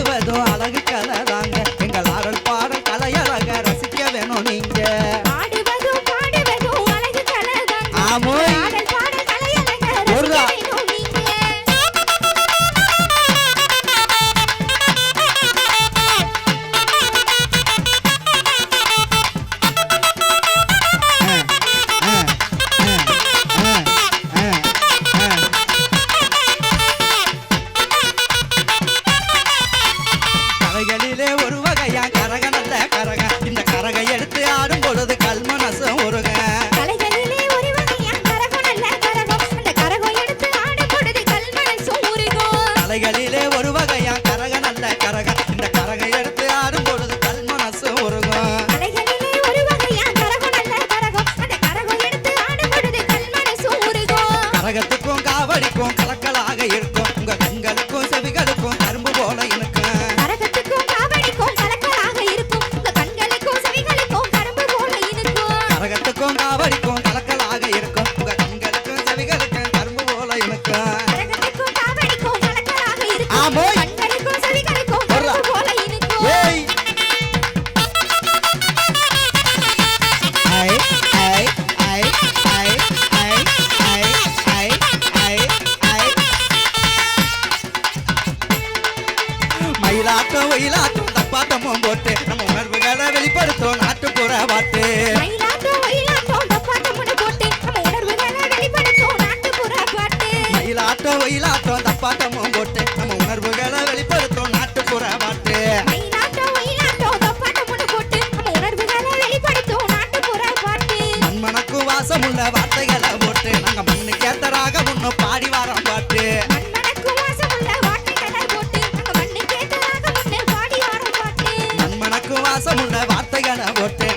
பாடுவதும் அழகு கலை தாங்க எங்கள் ஆடல் பாடல் கலையழக ரசிக்க வேணும் நீங்க ஆமோ ஒரு வகையா கரக நல்ல கரக இந்த கரகை எடுத்து ஆடும் பொழுது கல்மனசம் உருக கலைகளிலே ஒரு வகையா கரக நல்ல கரக இந்த கரகை எடுத்து ஆடும் பொழுது கல்மனசம் உருகும் கரகத்துக்கும் காவடிக்கும் கலக்கலாக இருக்கும் உங்க கண்களுக்கும் செவிகளுக்கும் கரும்பு போல இருக்கும் கரகத்துக்கும் காவடிக்கும் கலக்கலாக இருக்கும் உங்க கண்களுக்கும் செவிகளுக்கும் கரும்பு போல இருக்கும் மயிலாட்டம் ஒயிலாட்டம் தப்பாட்டமும் போட்டு நம்ம உணர்வுகளை வெளிப்படுத்தும் நாட்டுப்புற பாட்டு மயிலாட்டம் ஒயிலாட்டம் தப்பாட்டமும் போட்டு நம்ம உணர்வுகளை வெளிப்படுத்தும் நாட்டுப்புற பாட்டு மண்மணக்கும் வாசமுள்ள வார்த்தைகளை போட்டு நாங்க மண்ணுக்கு ஏத்தராக முன்ன பாடி வாரம் பாட்டு மண்மணக்கும் வாசமுள்ள வார்த்தைகளை போட்டு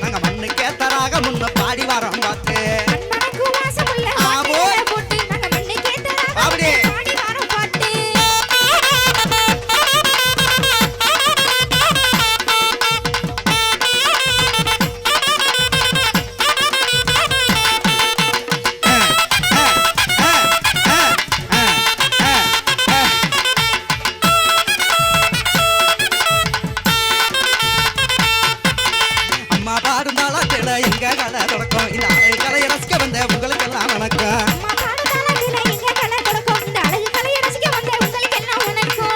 நாங்க மண்ணுக்கு ஏத்தராக முன்ன பாடி வாரம் பாட்டு எங்க கலை தொடக்கம் இந்த அழகு கலையை ரசிக்க வந்த உங்களுக்கு எல்லாம் வணக்கம்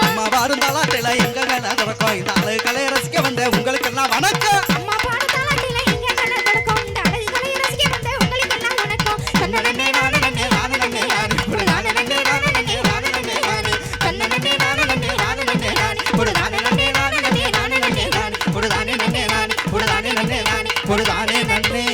அம்மா பாருந்தாளாட்டில எங்க கலை தொடக்கம் இந்த அழகு கலையை ரசிக்க வந்த உங்களுக்கு எல்லாம் வணக்கம் பொழுதானே நன்றே